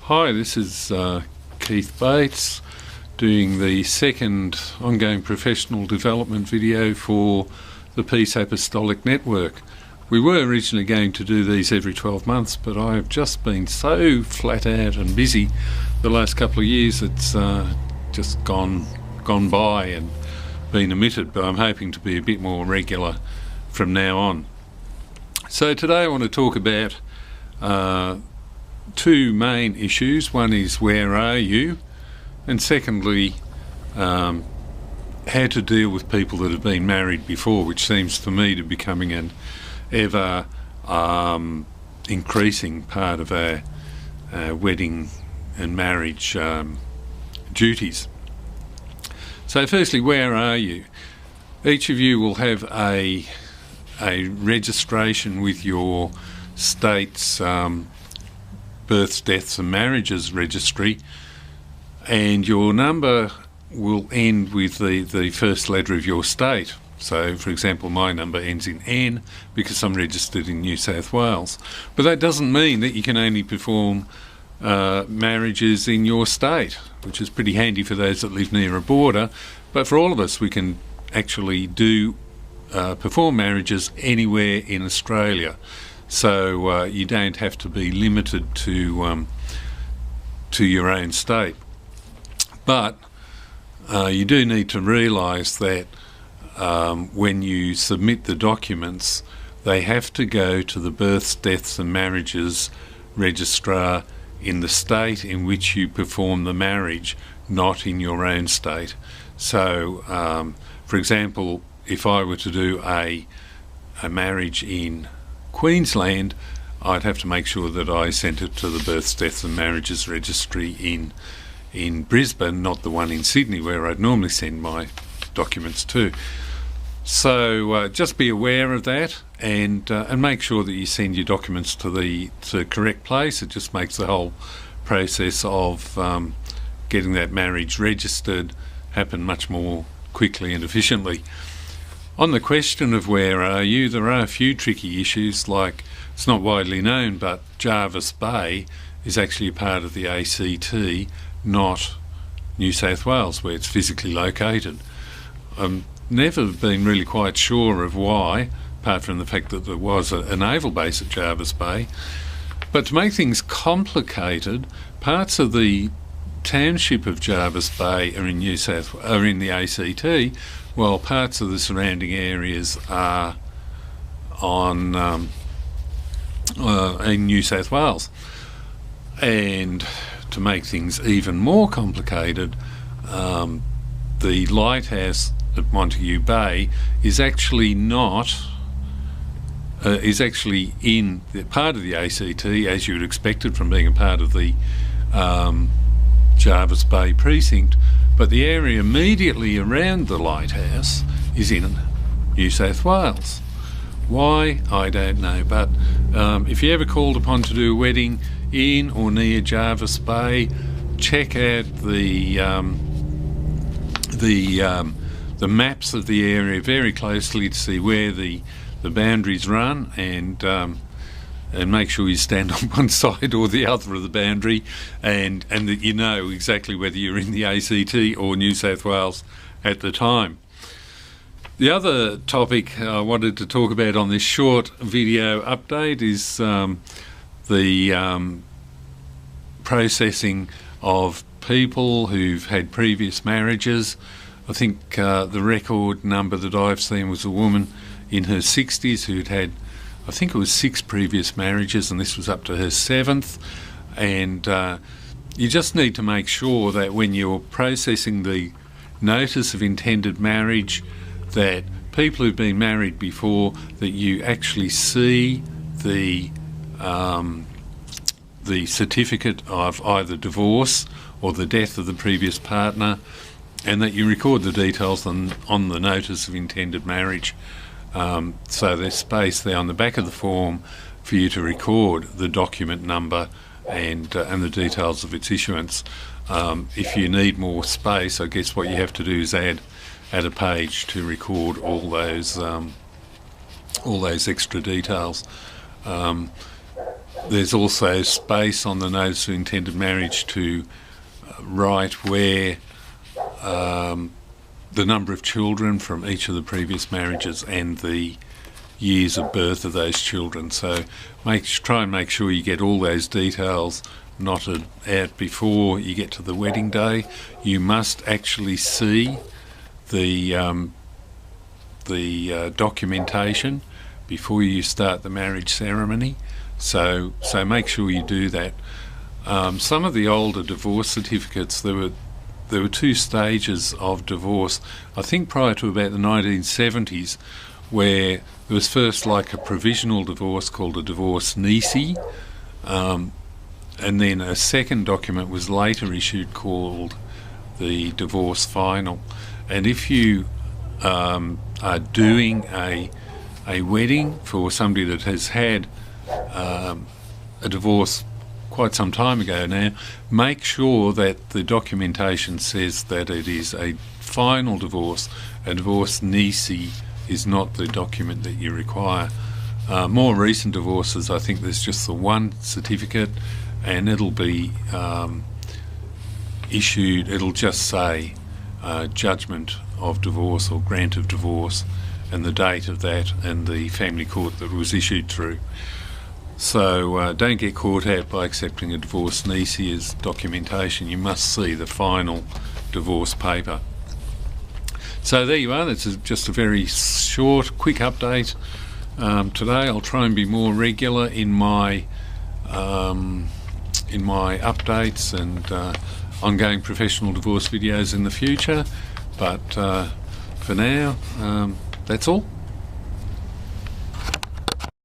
Hi, this is Keith Bates doing the second ongoing professional development video for the Peace Apostolic Network. We were originally going to do these every 12 months, but I have just been so flat out and busy the last couple of years it's just gone by and been omitted, but I'm hoping to be a bit more regular from now on. So today I want to talk about two main issues. One is where are you, and secondly how to deal with people that have been married before, which seems to me to be becoming an ever increasing part of our wedding and marriage duties. So firstly, where are you? Each of you will have a registration with your state's births, deaths and marriages registry, and your number will end with the first letter of your state. So for example, my number ends in N because I'm registered in New South Wales, but that doesn't mean that you can only perform marriages in your state, which is pretty handy for those that live near a border, but for all of us we can actually perform marriages anywhere in Australia. So you don't have to be limited to your own state. But you do need to realise that when you submit the documents, they have to go to the births, deaths and marriages registrar in the state in which you perform the marriage, not in your own state. So, for example, if I were to do a marriage in Queensland, I'd have to make sure that I sent it to the births, deaths and marriages registry in Brisbane, not the one in Sydney where I'd normally send my documents to. So just be aware of that and make sure that you send your documents to the correct place. It just makes the whole process of getting that marriage registered happen much more quickly and efficiently. On the question of where are you, there are a few tricky issues, like it's not widely known, but Jervis Bay is actually a part of the ACT, not New South Wales, where it's physically located. I've never been really quite sure of why, apart from the fact that there was a naval base at Jervis Bay. But to make things complicated, parts of the township of Jervis Bay are in the ACT, while parts of the surrounding areas are in New South Wales. And to make things even more complicated, the lighthouse at Montague Bay is actually in the part of the ACT, as you would expect it from being a part of the Jervis Bay precinct, but the area immediately around the lighthouse is in New South Wales. Why? I don't know, but if you're ever called upon to do a wedding in or near Jervis Bay, check out the maps of the area very closely to see where the boundaries run, and make sure you stand on one side or the other of the boundary, and that you know exactly whether you're in the ACT or New South Wales at the time. The other topic I wanted to talk about on this short video update is the processing of people who've had previous marriages. I think the record number that I've seen was a woman in her 60s who'd had, I think it was 6 previous marriages, and this was up to her 7th. And you just need to make sure that when you're processing the notice of intended marriage, that people who've been married before, that you actually see the certificate of either divorce or the death of the previous partner, and that you record the details on the notice of intended marriage. So there's space there on the back of the form for you to record the document number and the details of its issuance. If you need more space, I guess what you have to do is add a page to record all those extra details. There's also space on the notice of intended marriage to write where the number of children from each of the previous marriages and the years of birth of those children. So try and make sure you get all those details knotted out before you get to the wedding day. You must actually see the documentation before you start the marriage ceremony. So make sure you do that. Some of the older divorce certificates, there were two stages of divorce, I think prior to about the 1970s, where there was first like a provisional divorce called a divorce nisi, and then a second document was later issued called the divorce final. And if you are doing a wedding for somebody that has had a divorce quite some time ago now, make sure that the documentation says that it is a final divorce. A divorce nisi is not the document that you require. More recent divorces, I think there's just the one certificate, and it'll be issued, it'll just say judgment of divorce or grant of divorce and the date of that and the family court that it was issued through. So don't get caught out by accepting a divorce nisi as documentation. You must see the final divorce paper. So there you are. That's just a very short, quick update. Today I'll try and be more regular in my updates and ongoing professional divorce videos in the future. But for now, that's all.